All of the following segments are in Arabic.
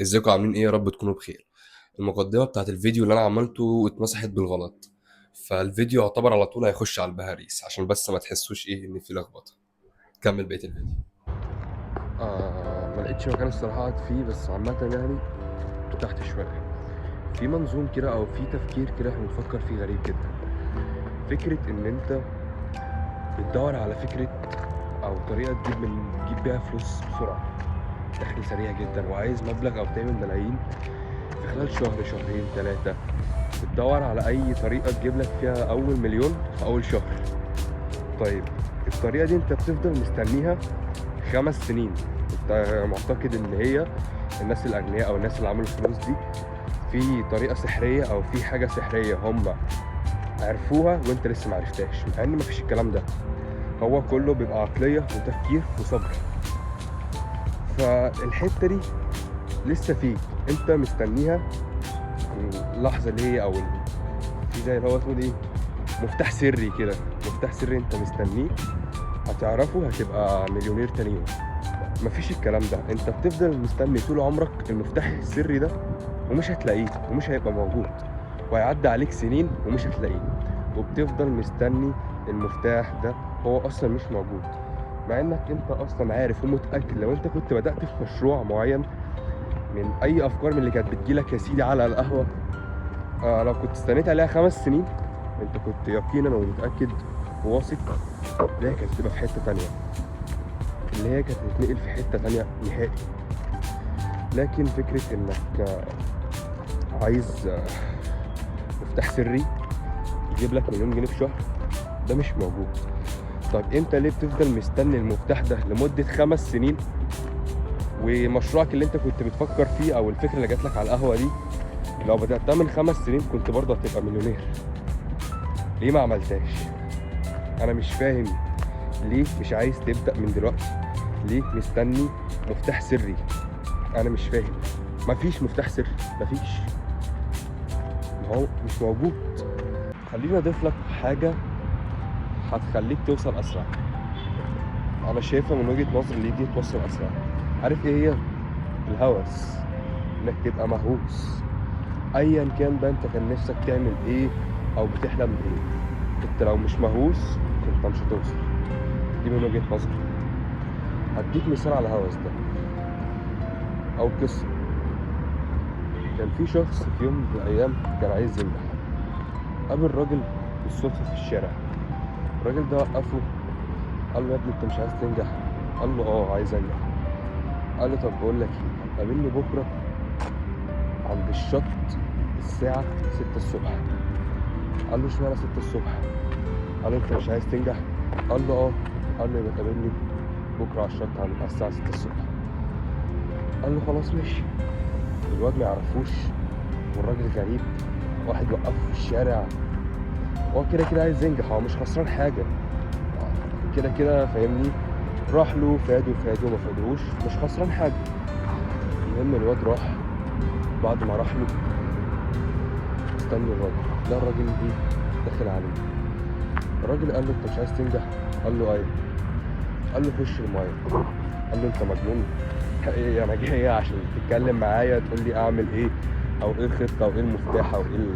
ازيكم عاملين ايه؟ يا رب تكونوا بخير. المقدمة بتاعت الفيديو اللي انا عملته اتمسحت بالغلط، فالفيديو يعتبر على طول هيخش على البهاريس عشان بس ما تحسوش ايه ان في لخبطة. كمل بقية الفيديو. ما لقيتش مكان الصراحة اقعد فيه، بس عامة يعني تحت شوية في منظوم كده او في تفكير كده احنا بنفكر فيه غريب جدا. فكرة ان انت بتدور على فكرة او طريقة تجيب بيها فلوس بسرعة، دخل سريع جدا، وعايز مبلغ او تعمل ملايين في خلال شهر شهرين ثلاثة. بتدور على أي طريقة تجيب لك فيها أول مليون في أول شهر. طيب الطريقة دي أنت بتفضل مستنيها 5 سنين. أنت معتقد إن هي الناس الأغنياء أو الناس اللي عملوا الفلوس دي في طريقة سحرية أو في حاجة سحرية هم عرفوها وأنت لسه معرفتهاش، مع إن مفيش الكلام ده. هو كله بيبقى عقلية وتفكير وصبر. فالحتة دي لسه فيك، أنت مستنيها اللحظة اللي هي في زي اللي هو تقول إيه، مفتاح سري كده. مفتاح سري انت مستنيه، هتعرفه هتبقى مليونير تاني يوم. مفيش الكلام ده، انت بتفضل مستني طول عمرك المفتاح السري ده ومش هتلاقيه ومش هيبقى موجود، وهيعدي عليك سنين ومش هتلاقيه، وبتفضل مستني المفتاح ده هو اصلا مش موجود. مع انك انت اصلا عارف ومتاكد لو انت كنت بدات في مشروع معين، من اي افكار من اللي كانت بتجيلك يا سيدي على القهوه، لو كنت استنيت عليها 5 سنين، انت كنت يقينا ومتاكد وواثق اللي هي كانت تبقى في حته تانية، اللي هي كانت هتتنقل في حته تانية نهائي. لكن فكره انك عايز مفتاح سري يجيب لك مليون جنيه في شهر، ده مش موجود. طب انت ليه بتفضل مستني المفتاح ده لمده 5 سنين، ومشروعك اللي انت كنت بتفكر فيه او الفكره اللي جات لك على القهوه دي لو بداتها من 5 سنين كنت برضه هتبقى مليونير؟ ليه ما عملتهاش؟ انا مش فاهم ليه مش عايز تبدأ من دلوقتي؟ ليه مستني مفتاح سري؟ انا مش فاهم. مفيش مفتاح سري، مفيش، ما هو مش موجود. خليني اضيف لك حاجة هتخليك توصل اسرع. انا شايفها من وجهة نظري ليه دي توصل اسرع. عارف ايه هي؟ الهوس. انك تبقى مهووس ايا كان بقى انت كان نفسك تعمل ايه او بتحلم بايه. انت لو مش مهووس انت مش هتوصل. دي من وجهة نظري. هديك مثال على الهوس ده او قصة. كان في شخص في يوم من الأيام كان عايز ينجح. قابل راجل بالصدفة في الشارع. الراجل ده وقفه، قال له يا ابني أنت مش عايز تنجح؟ قال له آه عايز أنجح. قال له طب بقول لك إيه، قابلني بكرة عند الشط الساعة 6 الصبح. قال له اشمعنى 6 الصبح؟ قال له أنت مش عايز تنجح؟ قال له آه. قال له يبقى قابلني بكرة على الشط على الساعة 6 الصبح. قال له خلاص ماشي. الواد ما يعرفوش والراجل غريب، واحد وقفه في الشارع. هو كده كده عايز ينجح، هو مش خسران حاجة، كده كده فاهمني. راح له فاده ما فادهوش، مش خسران حاجة. المهم الواد راح. بعد ما راح له استنى الراجل، لا الراجل دي داخل عليه. الراجل قال له انت مش عايز تنجح؟ قال له ايوه. قال له خش المايه. قال له انت مجنون؟ ايه انا جاي عشان تتكلم معايا تقول لي اعمل ايه او ايه الخطة او ايه المفتاح او ايه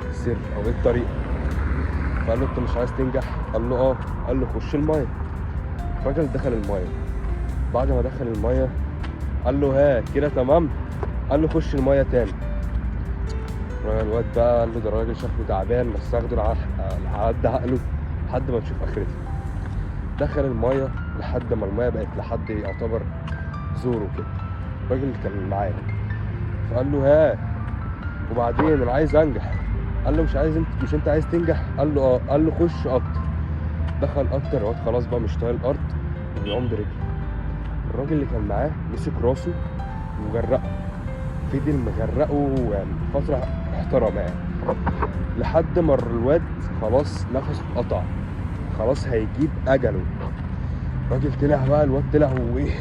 السر او ايه الطريقة؟ فقال له انت مش عايز تنجح؟ قال له اه. قال له خش المايه. الراجل دخل المايه. بعد ما دخل المايه قال له ها كده تمام؟ قال له خش المايه تاني. الواد بقى قال له ده الراجل شكله تعبان، بس اخده على قد عقله لحد ما نشوف اخرتها. دخل المايه لحد ما المايه بقت لحد يعتبر زوره كده. الراجل كان معاه فقال له ها وبعدين انا عايز انجح. قال له مش عايز انت، مش انت عايز تنجح؟ قال له اه. قال له خش اكتر. دخل اكتر. الواد خلاص بقى مش طايق الارض وبيعوم برجله. الراجل اللي كان معاه مسك راسه وغرقه. فضل مغرقه يعني فترة محترمة يعني، لحد ما الواد خلاص نفسه اتقطع، خلاص هيجيب أجله. الراجل طلع بقى، الواد طلع وايه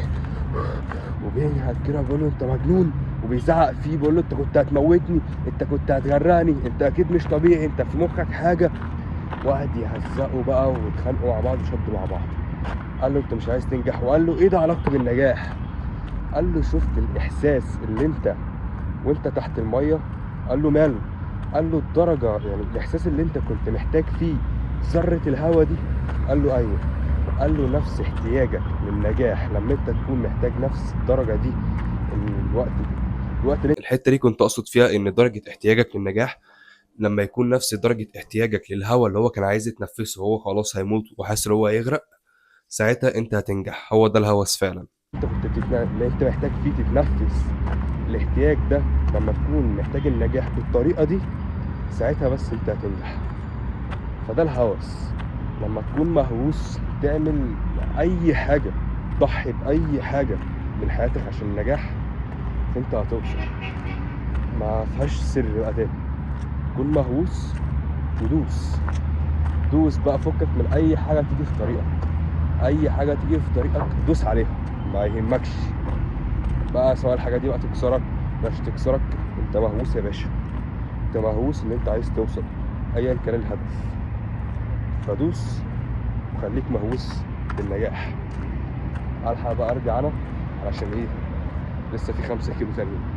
وبينهج كده بيقول له انت مجنون، وبيزعق فيه بيقول له انت كنت هتموتني، انت كنت هتغرقني، انت اكيد مش طبيعي، انت في مخك حاجة. وقعد يهزقوا بقى واتخانقوا مع بعض وشدوا مع بعض. قال له انت مش عايز تنجح؟ وقال له ايه ده علاقته بالنجاح؟ قال له شفت الاحساس اللي انت وانت تحت الميه؟ قال له ماله؟ قال له الدرجه، يعني الاحساس اللي انت كنت محتاج فيه ذره الهوا دي. قال له ايوه. قال له نفس احتياجك للنجاح لما انت تكون محتاج نفس الدرجه دي. الوقت اللي الحته دي كنت اقصد فيها ان درجه احتياجك للنجاح لما يكون نفس درجه احتياجك للهواء اللي هو كان عايز يتنفسه، وهو خلاص هيموت وحاسس ان هو هيغرق، ساعتها انت هتنجح. هو ده الهوس فعلا. انت كنت اللي انت محتاج فيه تتنفس الاحتياج ده. لما تكون محتاج النجاح بالطريقه دي، ساعتها بس انت هتنجح. فده الهوس. لما تكون مهووس تعمل اي حاجه، ضحي باي حاجه من حياتك عشان النجاح، فانت هتوصل. ما فيهاش سر بقى تاني. كون مهووس ودوس. دوس بقى، فكك من اي حاجه تيجي في طريقك. اي حاجه تيجي في طريقك دوس عليها، ما يهمكش بقى سواء الحاجه دي بقى تكسرك مش تكسرك. انت مهووس يا باشا، انت مهووس ان انت عايز توصل ايا كان الهدف. فدوس وخليك مهووس بالنجاح. الحق بقى ارجع انا، علشان ايه؟ لسه في 5 كيلو تانيين.